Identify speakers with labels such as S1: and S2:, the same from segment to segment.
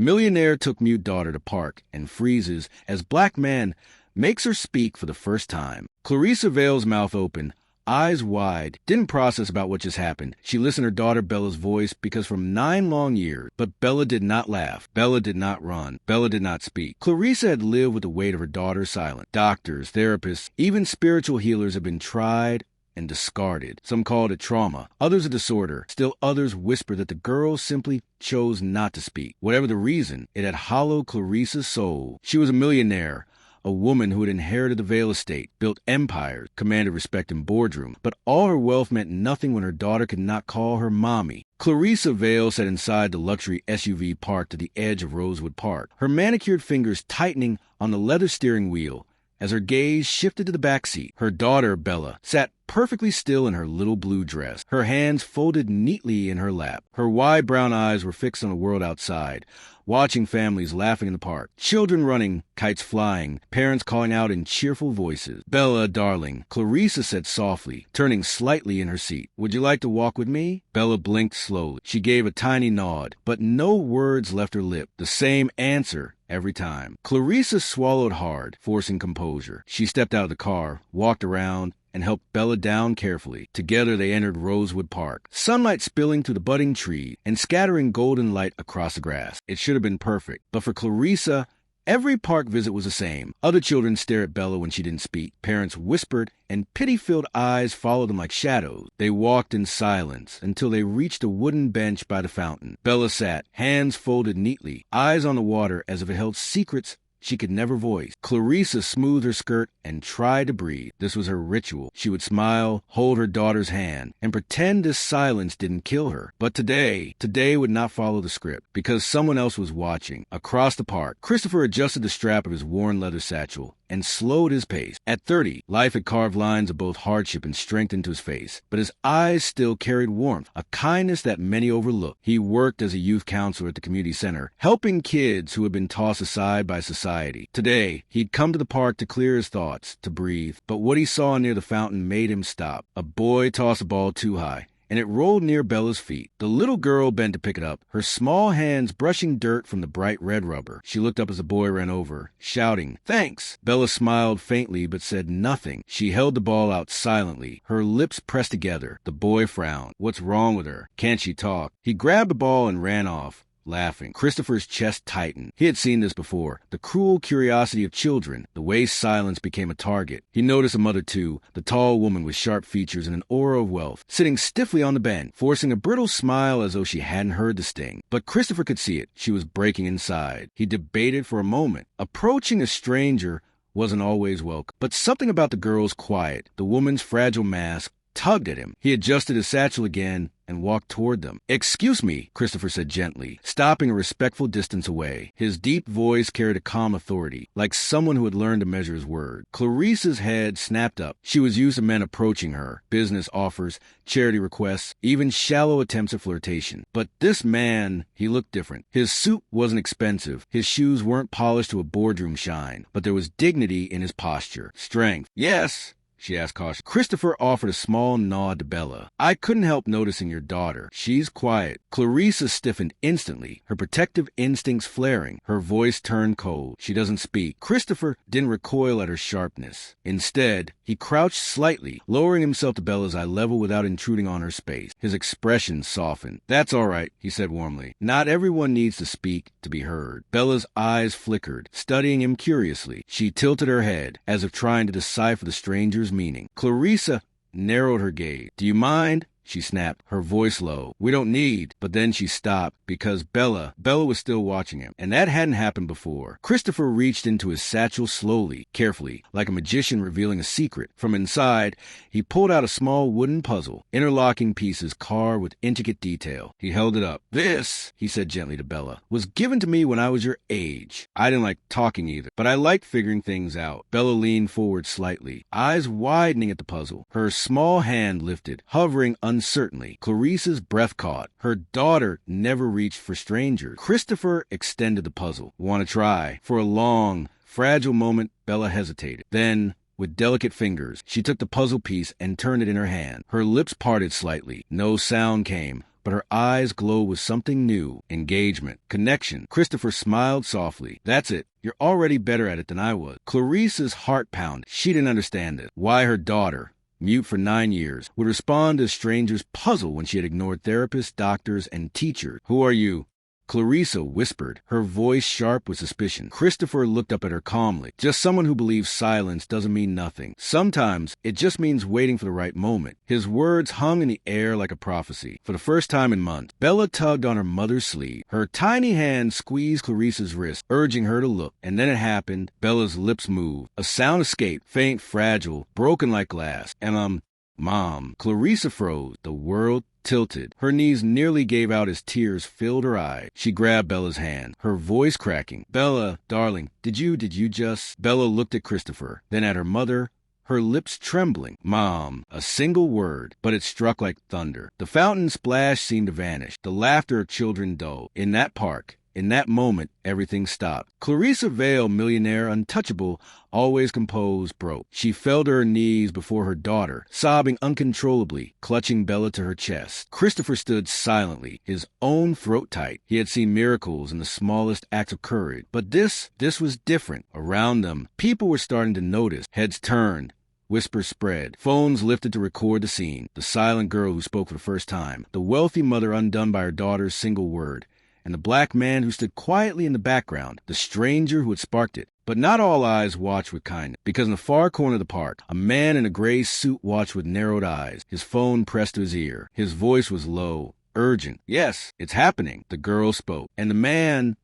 S1: Millionaire took mute daughter to park and freezes as black man makes her speak for the first time. Clarrisa Vale's mouth open, eyes wide, didn't process about what just happened. She listened to her daughter Bella's voice because from 9 long years, but Bella did not laugh. Bella did not run. Bella did not speak. Clarrisa had lived with the weight of her daughter's silence. Doctors, therapists, even spiritual healers have been tried and discarded. Some called it trauma, others a disorder. Still others whispered that the girl simply chose not to speak. Whatever the reason, it had hollowed Clarissa's soul. She was a millionaire, a woman who had inherited the Vale estate, built empires, commanded respect in boardrooms, but all her wealth meant nothing when her daughter could not call her mommy. Clarrisa Vale sat inside the luxury SUV parked at the edge of Rosewood Park, her manicured fingers tightening on the leather steering wheel as her gaze shifted to the back seat. Her daughter, Bella, sat perfectly still in her little blue dress, her hands folded neatly in her lap. Her wide brown eyes were fixed on the world outside, watching families laughing in the park, children running, kites flying, parents calling out in cheerful voices. "Bella, darling," Clarrisa said softly, turning slightly in her seat. "Would you like to walk with me?" Bella blinked slowly. She gave a tiny nod, but no words left her lip. The same answer every time. Clarrisa swallowed hard, forcing composure. She stepped out of the car, walked around, and helped Bella down carefully. Together they entered Rosewood Park, sunlight spilling through the budding tree and scattering golden light across the grass. It should have been perfect, but for Clarrisa, every park visit was the same. Other children stared at Bella when she didn't speak. Parents whispered, and pity-filled eyes followed them like shadows. They walked in silence until they reached a wooden bench by the fountain. Bella sat, hands folded neatly, eyes on the water as if it held secrets she could never voice. Clarrisa smoothed her skirt and tried to breathe. This was her ritual. She would smile, hold her daughter's hand, and pretend this silence didn't kill her. But today would not follow the script, because someone else was watching. Across the park, Cristopher adjusted the strap of his worn leather satchel and slowed his pace. At 30, life had carved lines of both hardship and strength into his face, but his eyes still carried warmth, a kindness that many overlooked. He worked as a youth counselor at the community center, helping kids who had been tossed aside by society. Today, he'd come to the park to clear his thoughts, to breathe, but what he saw near the fountain made him stop. A boy tossed a ball too high, and it rolled near Bella's feet. The little girl bent to pick it up, her small hands brushing dirt from the bright red rubber. She looked up as the boy ran over, shouting, "Thanks!" Bella smiled faintly but said nothing. She held the ball out silently, her lips pressed together. The boy frowned. What's wrong with her? Can't she talk? He grabbed the ball and ran off, laughing. Christopher's chest tightened. He had seen this before. The cruel curiosity of children, the way silence became a target. He noticed a mother too, the tall woman with sharp features and an aura of wealth, sitting stiffly on the bench, forcing a brittle smile as though she hadn't heard the sting. But Christopher could see it. She was breaking inside. He debated for a moment. Approaching a stranger wasn't always welcome, but something about the girl's quiet, the woman's fragile mask, tugged at him. He adjusted his satchel again and walked toward them. "Excuse me," Cristopher said gently, stopping a respectful distance away. His deep voice carried a calm authority, like someone who had learned to measure his word. Clarissa's head snapped up. She was used to men approaching her, business offers, charity requests, even shallow attempts at flirtation. But this man, he looked different. His suit wasn't expensive. His shoes weren't polished to a boardroom shine, but there was dignity in his posture, strength. "Yes?" she asked cautiously. Cristopher offered a small nod to Bella. "I couldn't help noticing your daughter. She's quiet." Clarrisa stiffened instantly, her protective instincts flaring. Her voice turned cold. "She doesn't speak." Cristopher didn't recoil at her sharpness. Instead, he crouched slightly, lowering himself to Bella's eye level without intruding on her space. His expression softened. "That's all right," he said warmly. "Not everyone needs to speak to be heard." Bella's eyes flickered, studying him curiously. She tilted her head, as if trying to decipher the stranger's meaning. Clarrisa narrowed her gaze. "Do you mind?" she snapped, her voice low. "We don't need." But then she stopped because Bella was still watching him, and that hadn't happened before. Cristopher reached into his satchel slowly, carefully, like a magician revealing a secret. From inside, he pulled out a small wooden puzzle, interlocking pieces carved with intricate detail. He held it up. "This," he said gently to Bella, "was given to me when I was your age. I didn't like talking either, but I liked figuring things out." Bella leaned forward slightly, eyes widening at the puzzle. Her small hand lifted, hovering uncertainly. Clarissa's breath caught. Her daughter never reached for strangers. Cristopher extended the puzzle. "Want to try?" For a long, fragile moment, Bella hesitated. Then, with delicate fingers, she took the puzzle piece and turned it in her hand. Her lips parted slightly. No sound came, but her eyes glowed with something new. Engagement. Connection. Cristopher smiled softly. That's it. You're already better at it than I was. Clarisa's heart pounded. She didn't understand it. Why her daughter, mute for 9 years, would respond to a stranger's puzzle when she had ignored therapists, doctors, and teachers. Who are you? Clarrisa whispered, her voice sharp with suspicion. Cristopher looked up at her calmly. Just someone who believes silence doesn't mean nothing. Sometimes it just means waiting for the right moment. His words hung in the air like a prophecy. For the first time in months, Bella tugged on her mother's sleeve. Her tiny hand squeezed Clarisa's wrist, urging her to look. And then it happened. Bella's lips moved. A sound escaped, faint, fragile, broken like glass. And Mom. Clarrisa froze. The world tilted. Her knees nearly gave out as tears filled her eyes. She grabbed Bella's hand, her voice cracking. Bella, darling, did you just... Bella looked at Cristopher, then at her mother, her lips trembling. Mom. A single word, but it struck like thunder. The fountain splash seemed to vanish. The laughter of children dulled. In that park, in that moment, everything stopped. Clarrisa Vale, millionaire, untouchable, always composed, broke. She fell to her knees before her daughter, sobbing uncontrollably, clutching Bella to her chest. Cristopher stood silently, his own throat tight. He had seen miracles in the smallest acts of courage. But this was different. Around them, people were starting to notice. Heads turned. Whispers spread. Phones lifted to record the scene. The silent girl who spoke for the first time. The wealthy mother undone by her daughter's single word. And the black man who stood quietly in the background, the stranger who had sparked it. But not all eyes watched with kindness, because in the far corner of the park, a man in a gray suit watched with narrowed eyes, his phone pressed to his ear. His voice was low, urgent. Yes, it's happening, the girl spoke. And the man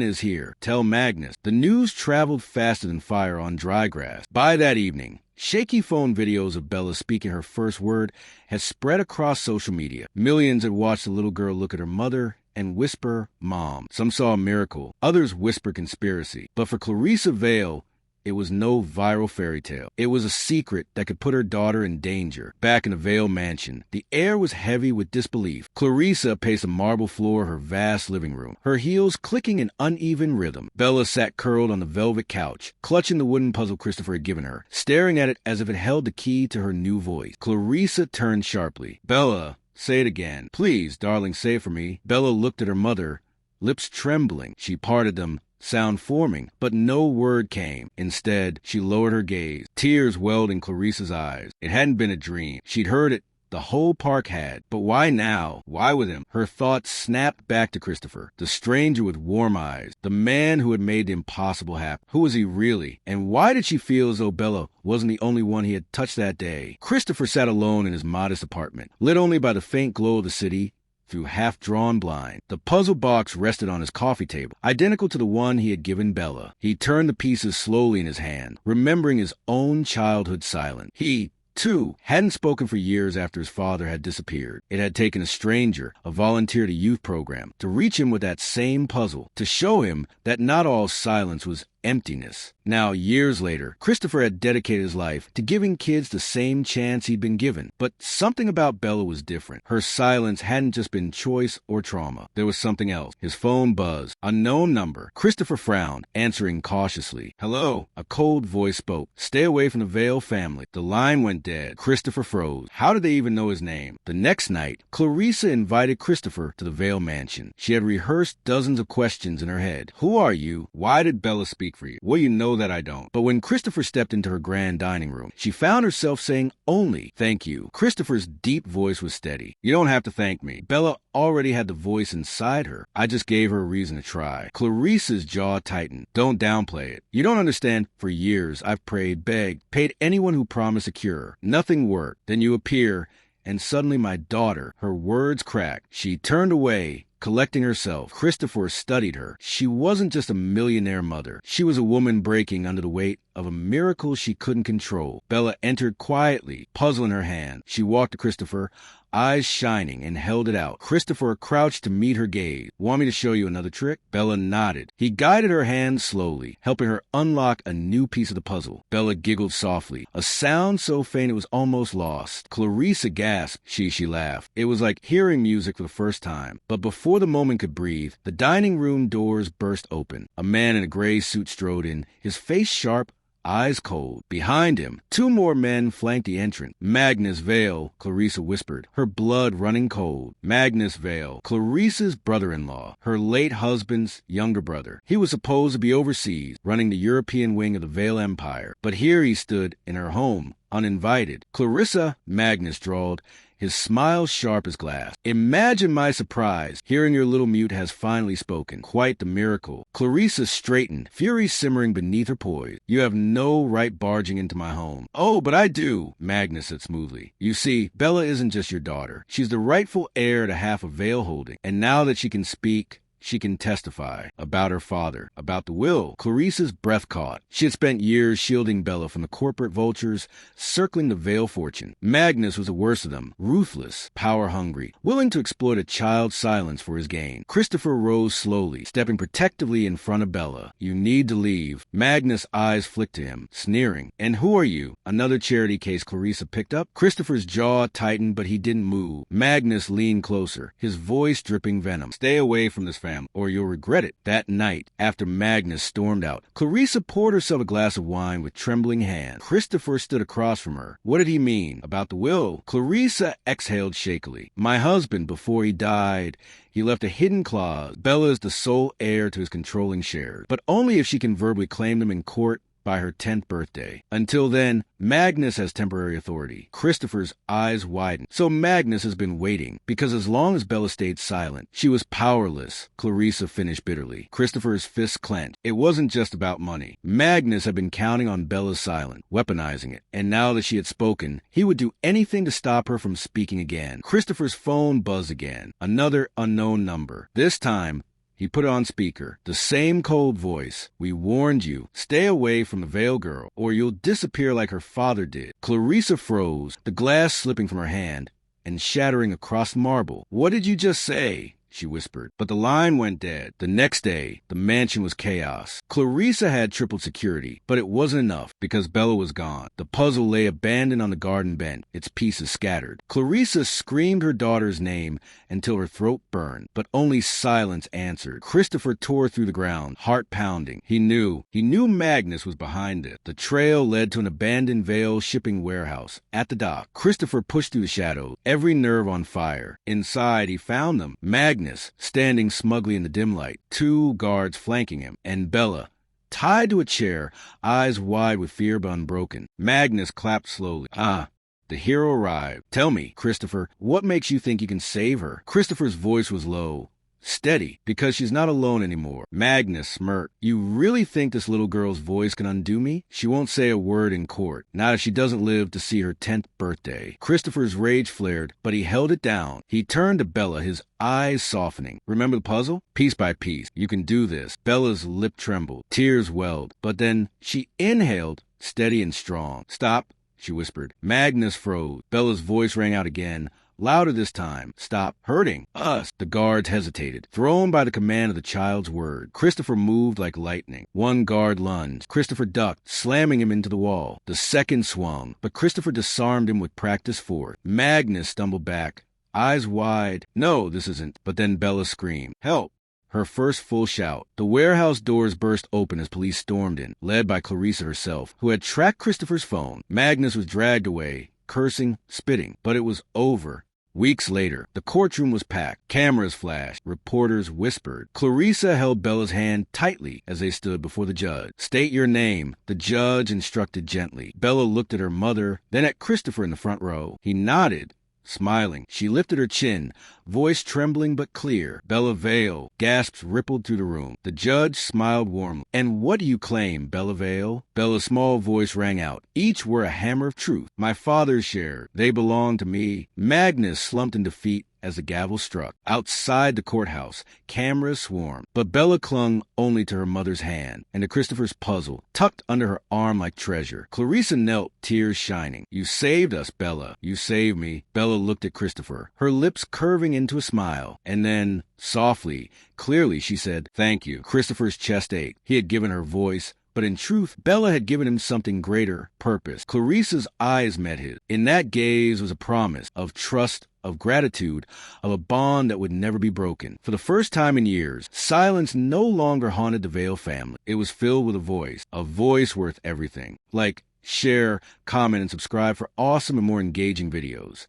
S1: is here. Tell Magnus. The news traveled faster than fire on dry grass. By that evening, shaky phone videos of Bella speaking her first word had spread across social media. Millions had watched the little girl look at her mother and whisper, Mom. Some saw a miracle. Others whispered conspiracy. But for Clarrisa Vale, it was no viral fairy tale. It was a secret that could put her daughter in danger. Back in the Vale mansion, the air was heavy with disbelief. Clarrisa paced the marble floor of her vast living room, her heels clicking in uneven rhythm. Bella sat curled on the velvet couch, clutching the wooden puzzle Cristopher had given her, staring at it as if it held the key to her new voice. Clarrisa turned sharply. Bella, say it again. Please, darling, say it for me. Bella looked at her mother, lips trembling. She parted them, sound forming, but no word came. Instead, she lowered her gaze. Tears welled in Clarisa's eyes. It hadn't been a dream. She'd heard it. The whole park had. But why now? Why with him? Her thoughts snapped back to Cristopher, the stranger with warm eyes, the man who had made the impossible happen. Who was he really? And why did she feel as though Bella wasn't the only one he had touched that day? Cristopher sat alone in his modest apartment, lit only by the faint glow of the city through half-drawn blinds. The puzzle box rested on his coffee table, identical to the one he had given Bella. He turned the pieces slowly in his hand, remembering his own childhood silence. He, too, hadn't spoken for years after his father had disappeared. It had taken a stranger, a volunteer at a youth program, to reach him with that same puzzle, to show him that not all silence was emptiness. Now, years later, Cristopher had dedicated his life to giving kids the same chance he'd been given. But something about Bella was different. Her silence hadn't just been choice or trauma. There was something else. His phone buzzed. Unknown number. Cristopher frowned, answering cautiously. Hello? A cold voice spoke. Stay away from the Vale family. The line went dead. Cristopher froze. How did they even know his name? The next night, Clarrisa invited Cristopher to the Vale mansion. She had rehearsed dozens of questions in her head. Who are you? Why did Bella speak for you? Well, you know that I don't. But when Cristopher stepped into her grand dining room, she found herself saying only, thank you. Cristopher's deep voice was steady. You don't have to thank me. Bella already had the voice inside her. I just gave her a reason to try. Clarisa's jaw tightened. Don't downplay it. You don't understand. For years, I've prayed, begged, paid anyone who promised a cure. Nothing worked. Then you appear, and suddenly my daughter, her words cracked. She turned away, collecting herself. Cristopher studied her. She wasn't just a millionaire mother. She was a woman breaking under the weight of a miracle she couldn't control. Bella entered quietly, puzzle in her hand. She walked to Cristopher, eyes shining, and held it out. Cristopher crouched to meet her gaze. Want me to show you another trick? Bella nodded. He guided her hand slowly, helping her unlock a new piece of the puzzle. Bella giggled softly, a sound so faint it was almost lost. Clarrisa gasped. She laughed. It was like hearing music for the first time. But before the moment could breathe, the dining room doors burst open. A man in a gray suit strode in, his face sharp, eyes cold. Behind him, 2 more men flanked the entrance. Magnus Vale, Clarrisa whispered, her blood running cold. Magnus Vale, Clarissa's brother-in-law, her late husband's younger brother. He was supposed to be overseas, running the European wing of the Vale Empire, but here he stood in her home, uninvited. Clarrisa, Magnus drawled, his smile sharp as glass. Imagine my surprise, hearing your little mute has finally spoken. Quite the miracle. Clarrisa straightened, fury simmering beneath her poise. You have no right barging into my home. Oh, but I do, Magnus said smoothly. You see, Bella isn't just your daughter. She's the rightful heir to half of Vale holding, and now that she can speak, she can testify about her father, about the will. Clarissa's breath caught. She had spent years shielding Bella from the corporate vultures circling the Vale fortune. Magnus was the worst of them, ruthless, power-hungry, willing to exploit a child's silence for his gain. Cristopher rose slowly, stepping protectively in front of Bella. You need to leave. Magnus' eyes flicked to him, sneering. And who are you? Another charity case Clarrisa picked up. Christopher's jaw tightened, but he didn't move. Magnus leaned closer, his voice dripping venom. Stay away from this family, or you'll regret it. That night, after Magnus stormed out, Clarrisa poured herself a glass of wine with trembling hands. Cristopher stood across from her. What did he mean? About the will? Clarrisa exhaled shakily. My husband, before he died, he left a hidden clause. Bella is the sole heir to his controlling shares, but only if she can verbally claim them in court by her 10th birthday. Until then, Magnus has temporary authority. Christopher's eyes widened. So Magnus has been waiting, because as long as Bella stayed silent, she was powerless, Clarrisa finished bitterly. Christopher's fists clenched. It wasn't just about money. Magnus had been counting on Bella's silence, weaponizing it, and now that she had spoken, he would do anything to stop her from speaking again. Christopher's phone buzzed again. Another unknown number. This time, he put on speaker, the same cold voice. We warned you. Stay away from the Vale girl, or you'll disappear like her father did. Clarrisa froze, the glass slipping from her hand and shattering across marble. What did you just say? She whispered. But the line went dead. The next day, the mansion was chaos. Clarrisa had tripled security, but it wasn't enough because Bella was gone. The puzzle lay abandoned on the garden bench, its pieces scattered. Clarrisa screamed her daughter's name until her throat burned, but only silence answered. Cristopher tore through the ground, heart pounding. He knew Magnus was behind it. The trail led to an abandoned Vale shipping warehouse. At the dock, Cristopher pushed through the shadows, every nerve on fire. Inside, he found them. Magnus, standing smugly in the dim light, 2 guards flanking him, and Bella, tied to a chair, eyes wide with fear but unbroken. Magnus clapped slowly. The hero arrived. Tell me, Cristopher, what makes you think you can save her? Christopher's voice was low, steady, because she's not alone anymore. Magnus smirked. You really think this little girl's voice can undo me? She won't say a word in court, not if she doesn't live to see her 10th birthday. Christopher's rage flared, but he held it down. He turned to Bella, his eyes softening. Remember the puzzle? Piece by piece. You can do this. Bella's lip trembled. Tears welled. But then she inhaled, steady and strong. Stop, she whispered. Magnus froze. Bella's voice rang out again, louder this time. Stop hurting us. The guards hesitated, thrown by the command of the child's word. Cristopher moved like lightning. 1 guard lunged. Cristopher ducked, slamming him into the wall. The second swung, but Cristopher disarmed him with practiced force. Magnus stumbled back, eyes wide. No, this isn't. But then Bella screamed. Help! Her first full shout. The warehouse doors burst open as police stormed in, led by Clarrisa herself, who had tracked Christopher's phone. Magnus was dragged away, cursing, spitting. But it was over. Weeks later, the courtroom was packed. Cameras flashed. Reporters whispered. Clarrisa held Bella's hand tightly as they stood before the judge. State your name, the judge instructed gently. Bella looked at her mother, then at Cristopher in the front row. He nodded, smiling. She lifted her chin, voice trembling but clear. Bella Vale. Gasps rippled through the room. The judge smiled warmly. And what do you claim, Bella Vale? Bella's small voice rang out. Each were a hammer of truth. My father's share. They belong to me. Magnus slumped in defeat as the gavel struck. Outside the courthouse, cameras swarmed, but Bella clung only to her mother's hand and to Christopher's puzzle, tucked under her arm like treasure. Clarrisa knelt, tears shining. You saved us, Bella. You saved me. Bella looked at Cristopher, her lips curving into a smile, and then, softly, clearly, she said, thank you. Christopher's chest ached. He had given her voice, But in truth, Bella had given him something greater, purpose. Clarisa's eyes met his. In that gaze was a promise of trust, of gratitude, of a bond that would never be broken. For the first time in years, silence no longer haunted the Vale family. It was filled with a voice worth everything. Like, share, comment, and subscribe for awesome and more engaging videos.